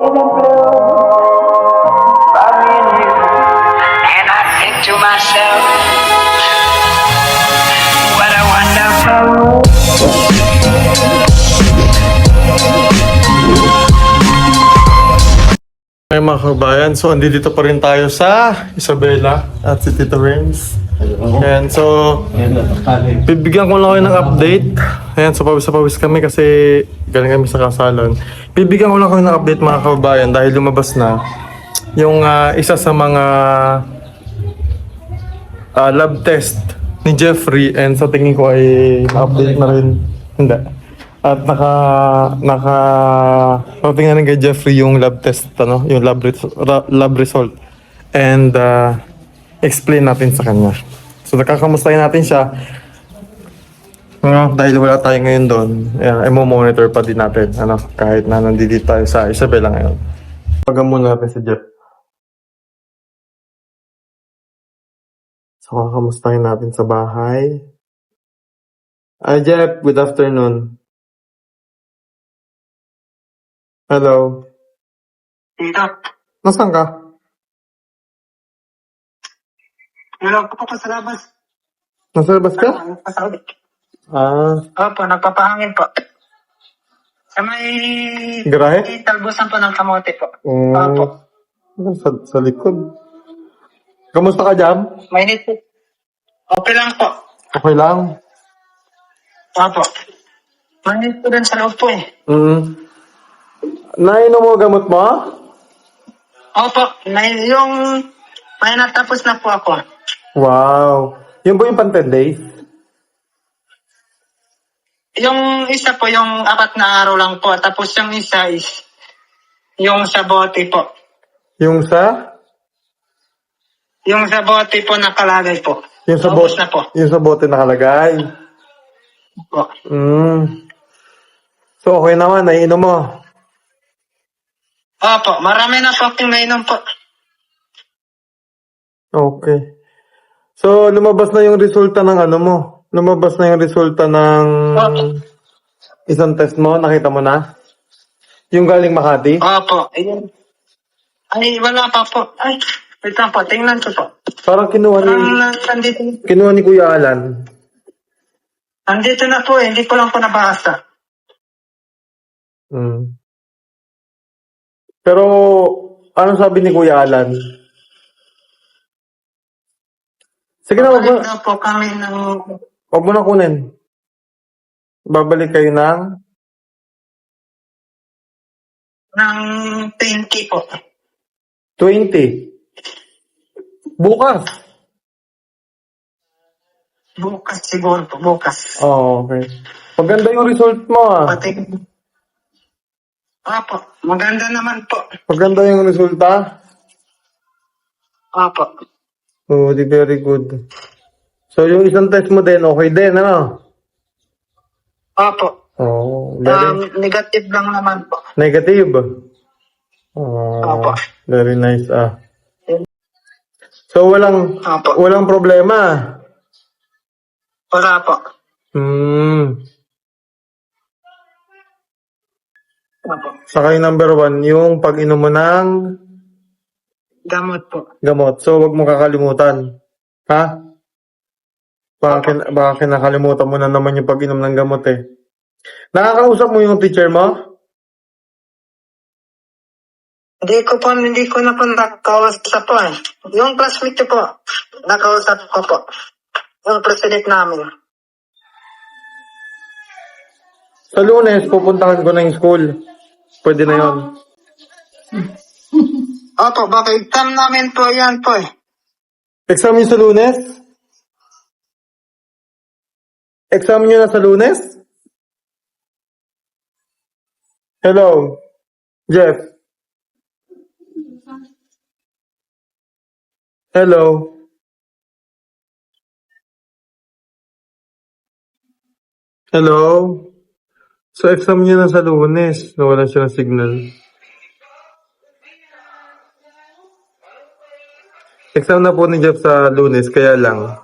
And I think to myself, what a wonderful world. Ay mga kabayan, so andito pa rin tayo sa Isabela at si Tito Renz. Ayan, so bibigyan ko lang kayo ng update. Ayan, so pawis kami kasi galing kami sa kasalon. Bibigyan ko lang kayo ng update mga kabayan dahil lumabas na yung isa sa mga lab test ni Jeffrey, and sa tingin ko ay na-update na rin. Hindi. At patingnan kay Jeffrey yung lab test, yung lab result. And explain natin sa kanya. So nakakamustahin natin siya. Dahil wala tayo ngayon doon, i-monitor pa din natin, kahit na nandito tayo sa Isabela ngayon. Pagam muna natin si Jeff. So kakamustahin natin sa bahay. Hi Jeff, good afternoon. Hello. Tito, Nasaan ka? hello po sa labas. Nasa labas ka? Nagpasabi. Ah, Opo, nagpapahangin po. Sa may garahe? talbusan po ng kamote po. Mm. Opo. Sa likod. Kamusta ka, Jam? Mainit po. Okay lang po. Okay lang. Opo. Mainit po dun sa loob po eh. Nainom mo gamot mo? Opo, may natapos na po ako. Wow. Yun po yung pang 10 days? Yung isa po, yung 4 na araw lang po. Tapos yung isa is yung sa bote po. Yung sa? Yung sa bote po nakalagay po. Yung sa Tapos bote na po. Yung sa bote nakalagay. Po. So okay naman, nainom mo. Opo, marami na po akong nainom po. Okay. So lumabas na yung resulta ng ano mo? Lumabas na yung resulta ng isang test mo, nakita mo na? Yung galing Makati? Opo, ayun. Ay, wala pa po. Ay, wait lang po, tingnan ko po. Parang kinuha ni Kuya Alan. Andito na po eh, hindi ko lang po nabasa. Pero, ano sabi ni Kuya Alan? Sige na, Balik na po kami wag mo na kunin. Babalik kayo ng 20 po. 20. Bukas. Bukas siguro po, bukas. Oh, okay. Maganda yung result mo Pati. Opo, maganda naman po. Maganda yung resulta? Opo. Oh, very good. So, yung isang test mo din, okay din, ano? Opo. Oh, Negative lang naman po. negative. Oh, Opo. very nice, So, Opo. walang problema. Wala po. Opo. Saka yung number 1, yung pag-inom mo ng Gamot po. gamot. So, wag mo kakalimutan. Ha? Baka kinakalimutan mo na naman yung pag-inom ng gamot eh. Nakakausap mo yung teacher mo? Hindi ko na po nakausap po eh. Yung classmate ko po, nakausap ko po. Yung president namin. Sa Lunes, pupuntahan ko na yung school. Pwede na yon. Opo, baka exam namin po yan po eh. Exam nyo sa Lunes? Exam nyo na sa Lunes? Hello? Jeff? Hello? Hello? So, exam nyo na sa Lunes. Nawala siya ng signal. Exam na po ni Jeff sa Lunes, kaya lang,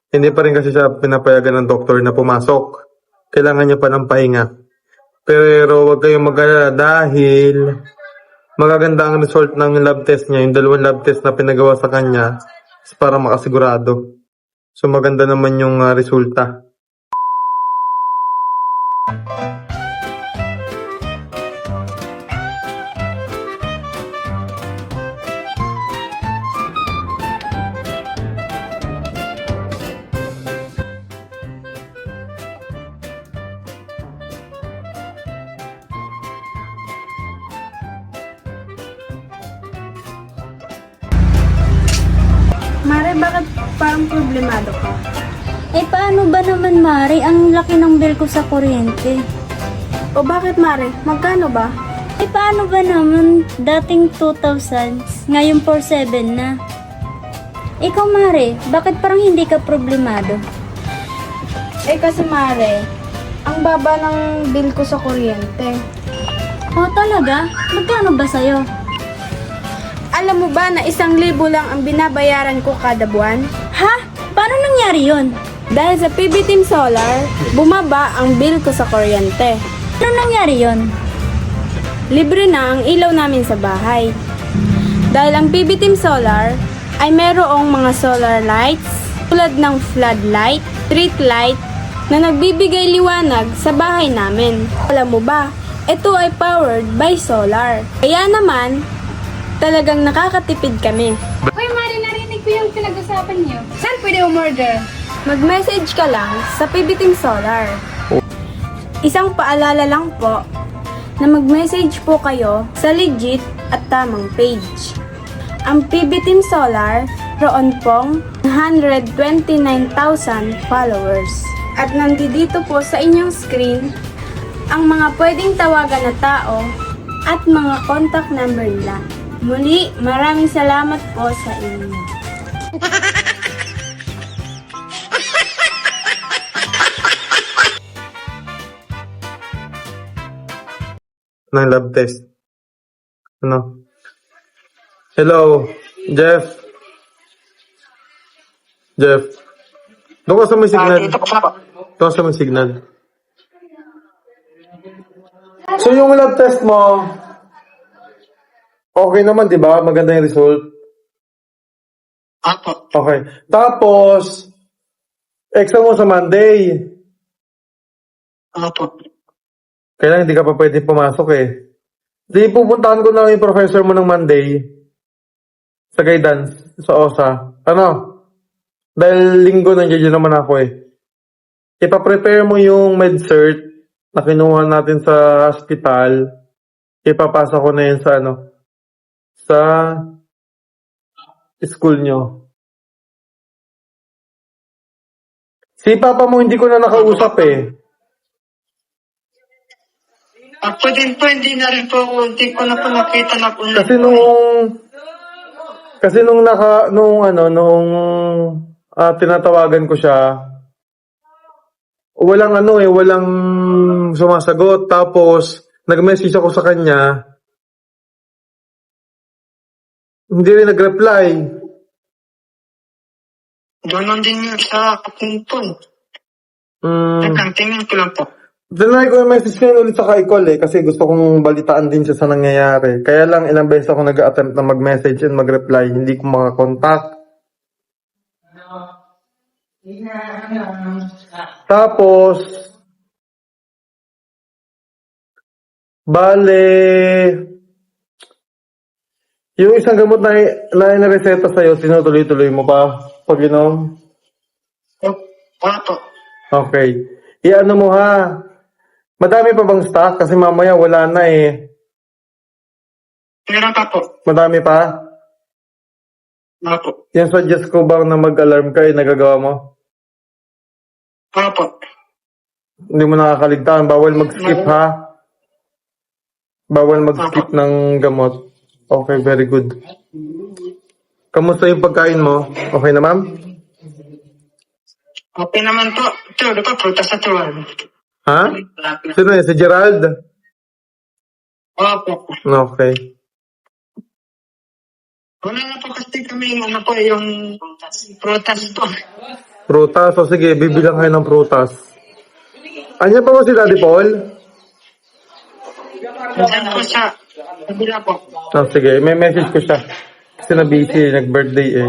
hindi pa rin kasi siya pinapayagan ng doktor na pumasok. Kailangan niya pa ng pahinga. Pero wag kayong mag-alala dahil magaganda ang result ng lab test niya, yung dalawang lab test na pinagawa sa kanya is para makasigurado. So maganda naman yung resulta. Mare, bakit parang problemado ka? Eh, paano ba naman, Mari? Ang laki ng bill ko sa kuryente. O bakit, Mare? Magkano ba? Eh, paano ba naman? Dating 2,000, ngayon 4,700 na. Ikaw, Mari, bakit parang hindi ka problemado? Eh kasi, Mare, ang baba ng bill ko sa kuryente. Oh, talaga? Magkano ba sa'yo? Alam mo ba na 1,000 lang ang binabayaran ko kada buwan? Ha? Paano nangyari yon? Dahil sa PB Team Solar, bumaba ang bill ko sa kuryente. Ano nangyari yon? Libre na ang ilaw namin sa bahay. Dahil ang PB Team Solar ay merong mga solar lights tulad ng floodlight, street light na nagbibigay liwanag sa bahay namin. Alam mo ba, ito ay powered by solar. Kaya naman, talagang nakakatipid kami. Hoy, Mari, narinig ko yung pinag-usapan niyo. Saan pwede umorder? Mag-message ka lang sa PB Team Solar. Isang paalala lang po na mag-message po kayo sa legit at tamang page. Ang PB Team Solar, roon pong 129,000 followers. At nandito po sa inyong screen ang mga pwedeng tawagan na tao at mga contact number nila. Muli, maraming salamat po sa inyo. Ng lab test. Ano? Hello, Jeff. Jeff. Doon ka sa may signal. Dito po po. Doon ka sa may signal. So yung lab test mo, okay naman, di ba? Maganda yung result. Apo. Okay. Tapos, exam mo sa Monday. Apo. Kailangan hindi ka pa pwede pumasok eh. Di pupuntahan ko na yung professor mo ng Monday sa guidance, sa OSA. Ano? Dahil linggo nandiyan naman ako eh. Ipa-prepare mo yung med-cert na kinuha natin sa hospital. Ipapasa ko na yun sa ano? Sa school nyo. Si Papa mo hindi ko na nakausap eh. Ako din po, hindi na rin po, hindi ko na po nakita na po. Kasi nung tinatawagan ko siya, walang sumasagot. Tapos, nag-message ako sa kanya, hindi rin nag-reply. Ganon din yun sa akin po. Tingin ko lang po. Dinay ko yung message ngayon ulit sa Kaikol eh, kasi gusto kong balitaan din siya sa nangyayari. Kaya lang ilang beses ako nag-attempt na mag-message and mag-reply, hindi ko makakontakt. Tapos, yung isang gamot na inareseta sa'yo, tinutuloy-tuloy mo pa pag inom? Wala po. Okay. Iano mo ha? Madami pa bang stock? Kasi mamaya wala na eh. Meron pa po. Madami pa? Wala po. Yan suggest ko bang na mag-alarm ka eh, nagagawa mo? Wala po. Hindi mo nakakaligtaan. Bawal mag-skip ha? Bawal mag-skip ng gamot. Okay, very good. Kamusta yung pagkain mo? Okay na ma'am? Okay naman po. Ito, di ba, prutas sa tuwan. Ha? Sino yun? Si Gerald? Opo. Okay. Wala na po kasi kami yung prutas po. Prutas. O sige, bibilang kayo ng prutas. Anya pa mo si Daddy Paul? Diyan po sa Hindi na po. Oh, sige, may message ko siya. Kasi na busy, nag-birthday eh.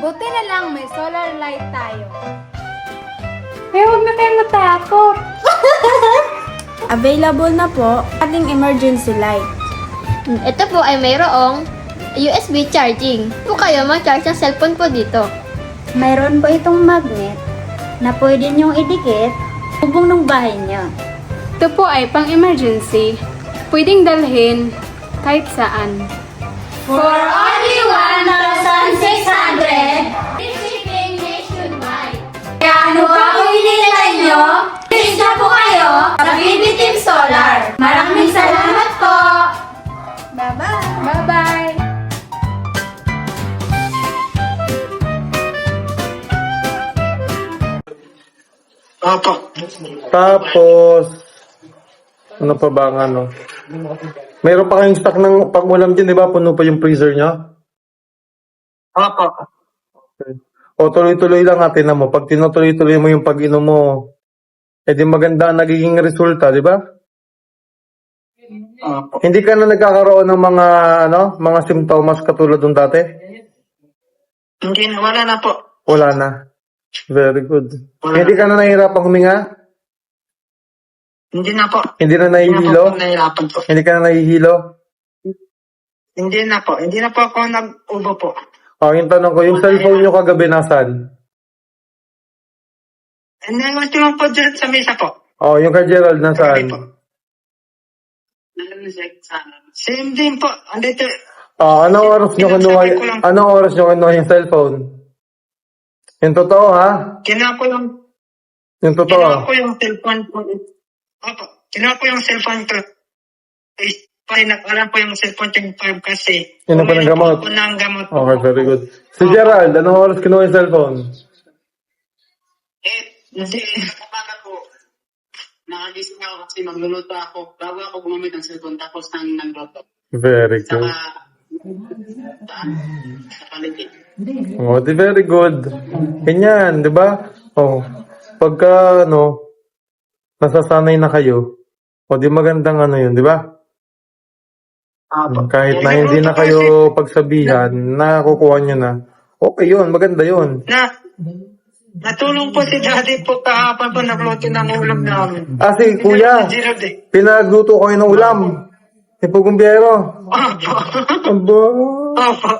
Buti na lang may solar light tayo. Eh, huwag na kayong matakot. Available na po ating emergency light. Ito po ay mayroong USB charging. Po kayo mag-charge ng cellphone po dito. Mayroon po itong magnet na pwede niyong idikit hubong ng bahay niyo. Ito po ay pang-emergency. Pwedeng dalhin kahit saan. For only 1,600, shipping nationwide. Kaya ano pa kung hinihintay nyo? Please na po kayo sa BB Team Solar. Maraming salamat po! Bye-bye! Bye-bye! Opo. Tapos, ano pa ba ang ano? Meron pa kayong stock ng pang-ulam dyan, di ba? Puno pa yung freezer niya. Opo. O tuloy-tuloy lang natin na mo. Pag tinutuloy-tuloy mo yung pag-inom mo, di maganda ang nagiging resulta, di ba? Opo. Hindi ka na nagkakaroon ng mga mga simptomas katulad ng dati? Hindi na, wala na po. Wala na. Very good. Wala. Hindi ka na nahihirapang huminga? Hindi na po. Hindi na Hindi na nahihilo? po nahirapan po. Hindi ka na nahihilo? Hindi na po. Hindi na po ako nag-ubo po. O, yung tanong ko, yung cellphone nyo kagabi nasan? Naiwan ko lang po dyan sa mesa po. O, yung kay Gerald Kagabi po. nasaan? Same din po. Andito. Anong oras nyo kinuha, anong oras nyo kinuha yung cellphone? Yung totoo, ha? Kinuha ko yung Yung totoo. Kinuha ko yung cellphone ko. Opo. Kinuha ko yung cellphone ko. Alam po yung cellphone yung 5 kasi. Yun ang Uminom pananggamot. po ako ng gamot. Okay, very good. Si Gerald, anong oras kinuha yung cellphone? Hindi. Kapag po, nakagising ako kasi magluluto ako. Bago ako gumamit ng cellphone tapos nang nagluto. Very good. Sa paligid. Oh, di very good. Ganyan, di ba? Oh, pagka, nasasanay na kayo, di magandang yun, di ba? Kahit na hindi na kayo pagsabihan, nakukuha nyo na. Okay yun, maganda yun. Natulong po si Daddy po kahapon po nagluto ng ulam namin. Si kuya, Gerald eh. pinagluto ko kayo ng ulam. Ni Pugumbiyero. Opo. Aba, Opo.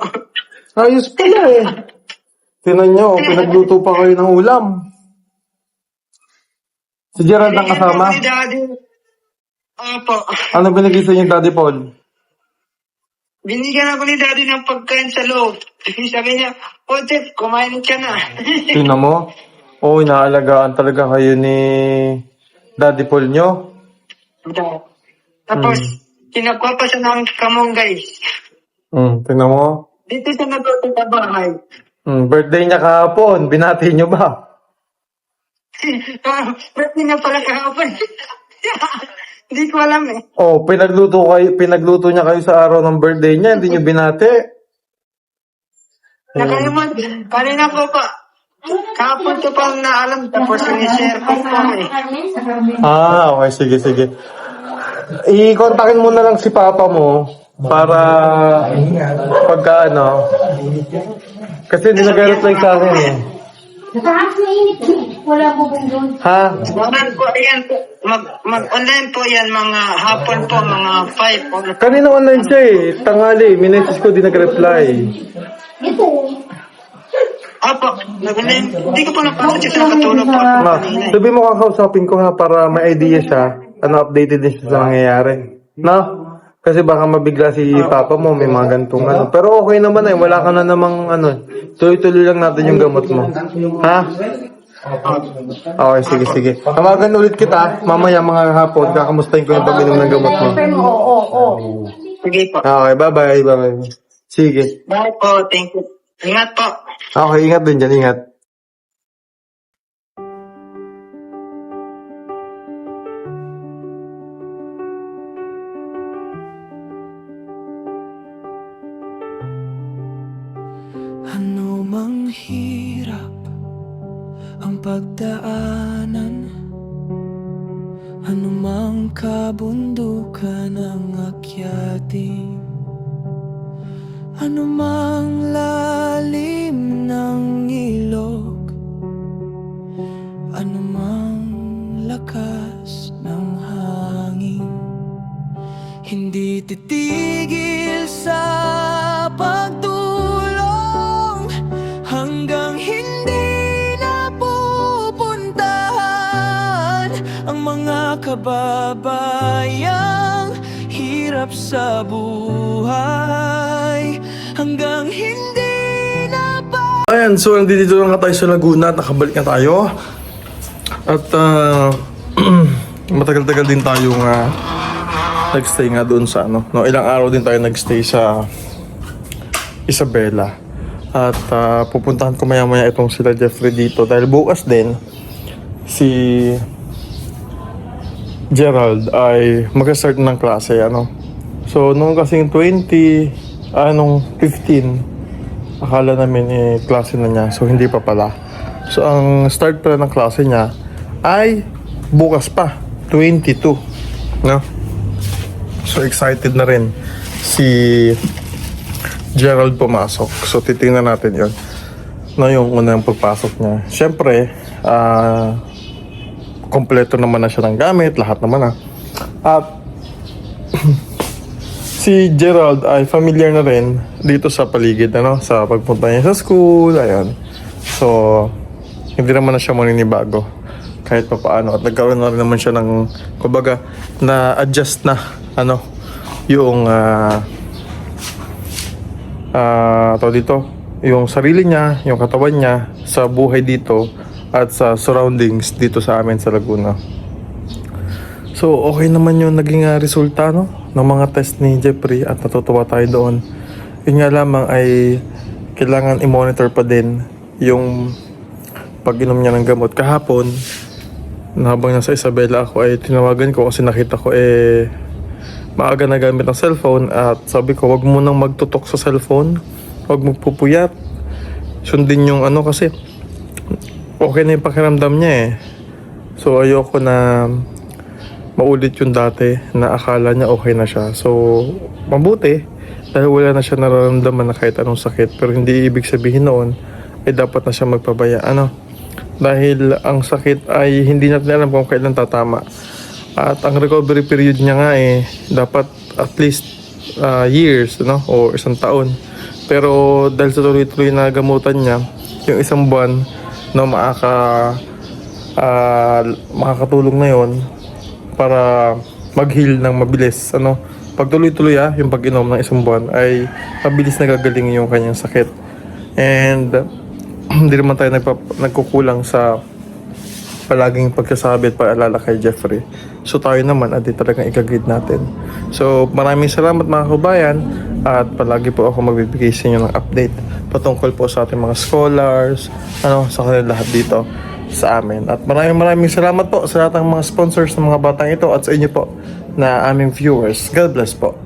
ayos pala eh. Tinan nyo, pinagluto pa kayo ng ulam. Si Gerald ang kasama. Si Daddy. Opo. Ano binigay sa inyo, Daddy Paul? Binigyan ako ni Daddy ng pagkain sa loob. Sabi niya, Jeff, kumain ka na. Tingnan mo. Oo, inaalagaan talaga kayo ni Daddy Paul nyo. Tapos, kinakuha pa siya ng kamong guys. Tingnan mo. Dito siya nagluto sa bahay. Birthday niya kahapon. Binati nyo ba? Birthday nga pala kahapon. Hindi ko alam eh. Oh, pinagluto niya kayo sa araw ng birthday niya. Hindi nyo binati. Nakalimutan. Kanina po pa. Kahapon ko pa naalam. Tapos sinishare ko po eh. Okay. Sige. I-kontakin mo na lang si Papa mo para pagka kasi hindi nag-reply sa akin eh. Wala bubong doon. Ha? Mag-online po yan mga hapon po, mga 5. Kanina online siya eh. Tangali. Minessage ko, di nag-reply. Opo, nag-online. Hindi ko po napanood kasi nakatulog po. Sabi mo kakausapin ko ha para may idea siya. Updated din siya sa nangyayari. No? Kasi baka mabigla si Papa mo, may mga gantong Pero okay naman eh, wala ka na namang tuloy-tuloy lang natin yung gamot mo. Ha? Okay, sige. Tamagan ulit kita, mamaya mga hapon, kakamustahin ko yung pag-inom ng gamot mo. Sige po. Okay, bye-bye. Sige. Bye po, thank you. Ingat po. Okay, ingat din dyan, ingat. Ano mang hirap ang pagdaanan, ano mang kabundukan ang akyatin, ano mang lalim ng ilog, ano mang lakas ng hangin, hindi titigil sa pagtulong hanggang hindi napupuntahan ang mga kababayang hirap sa buhay hanggang hindi na Ayan, so nandito lang tayo sa Laguna at nakabalik na tayo. At matagal-tagal din tayong nagstay nga doon sa ano. No, ilang araw din tayo nagstay sa Isabela. At pupuntahan ko maya-maya itong sila Jeffrey dito dahil bukas din si Gerald ay mag-start ng klase, ano. So, nung kasing 15, akala namin klase na niya. So, hindi pa pala. So, ang start pala ng klase niya ay bukas pa, 22. No? So, excited na rin si Gerald pumasok. So, titingnan natin yon no, yung unang pagpasok niya. Siyempre, kompleto naman na siya ng gamit, lahat naman na. At si Gerald ay familiar na rin dito sa paligid, ano, sa pagpunta niya sa school, ayan. So, hindi naman na siya maninibago kahit pa paano. At nagkaroon na rin naman siya ng, kumbaga, na-adjust na, ano, yung, tawag dito, yung sarili niya, yung katawan niya sa buhay dito at sa surroundings dito sa amin sa Laguna. So, okay naman yung naging resulta, no, ng mga test ni Jeffrey at natutuwa tayo doon. Yun nga lamang ay kailangan i-monitor pa din yung pag-inom niya ng gamot. Kahapon, habang nasa Isabela ako ay tinawagan ko kasi nakita ko maaga na gamit ng cellphone at sabi ko wag mo nang magtutok sa cellphone, wag mo pupuyat, sundin yung ano kasi okay na yung pakiramdam niya so ayoko na maulit yung dati na akala niya okay na siya. So mabuti dahil wala na siya nararamdaman na kahit anong sakit, pero hindi ibig sabihin noon ay dapat na siya magpabaya, ano, dahil ang sakit ay hindi natin alam kung kailan tatama. At ang recovery period niya nga dapat at least years, no? O isang taon. Pero dahil sa tuloy-tuloy na gamutan niya, yung isang buwan na makakatulong na yon para mag-heal ng mabilis, ano? Pag tuloy-tuloy yung pag-inom ng isang buwan ay mabilis na gagaling yung kanyang sakit. And hindi naman tayo nagkukulang sa palaging pagkasabi at paalala kay Jeffrey. So tayo naman di talagang ikagid natin. So maraming salamat mga kabayan at palagi po ako magbibigay sa inyo ng update patungkol po sa ating mga scholars, ano, sa kanila lahat dito sa amin. At maraming salamat po sa lahat ng mga sponsors ng mga batang ito at sa inyo po na aming viewers. God bless po.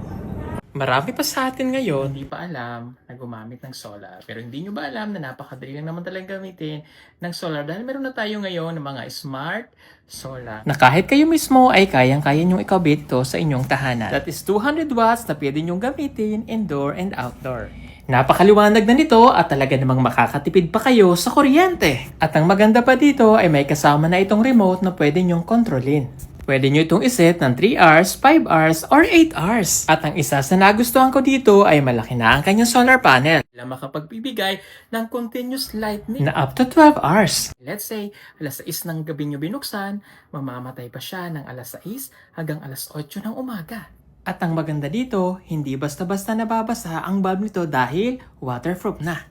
Marami pa sa atin ngayon hindi pa alam na gumamit ng solar. Pero hindi nyo ba alam na napakadali lang naman talagang gamitin ng solar dahil meron na tayo ngayon ng mga smart solar na kahit kayo mismo ay kayang-kaya nyong ikabit ito sa inyong tahanan. That is 200 watts na pwede nyong gamitin indoor and outdoor. Napakaliwanag na nito at talaga namang makakatipid pa kayo sa kuryente. At ang maganda pa dito ay may kasama na itong remote na pwede nyong kontrolin. Pwede nyo itong iset ng 3 hours, 5 hours, or 8 hours. At ang isa sa nagustuhan ko dito ay malaki na ang kanyang solar panel na makapagbibigay ng continuous lightning na up to 12 hours. Let's say, alas 6 ng gabi nyo binuksan, mamamatay pa siya ng alas 6 hanggang alas 8 ng umaga. At ang maganda dito, hindi basta-basta nababasa ang bulb nito dahil waterproof na.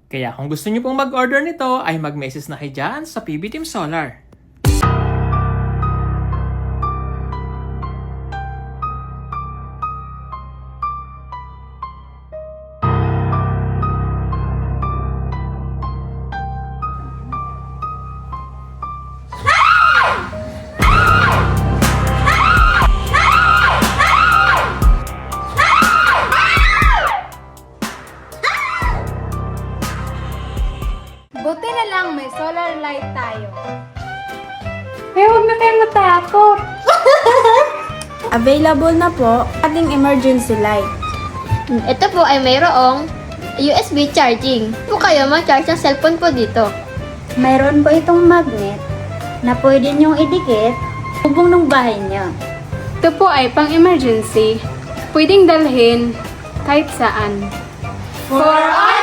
Kaya kung gusto nyo pong mag-order nito ay mag-message na kayo dyan sa PB Team Solar. Buti na lang may solar light tayo. Eh, huwag na kayong matakot. Available na po ating emergency light. Ito po ay mayroong USB charging. Po kayo mag-charge ng cellphone po dito. Mayroon po itong magnet na pwede niyong idikit bubong ng bahay niyo. Ito po ay pang-emergency. Pwedeng dalhin kahit saan. For all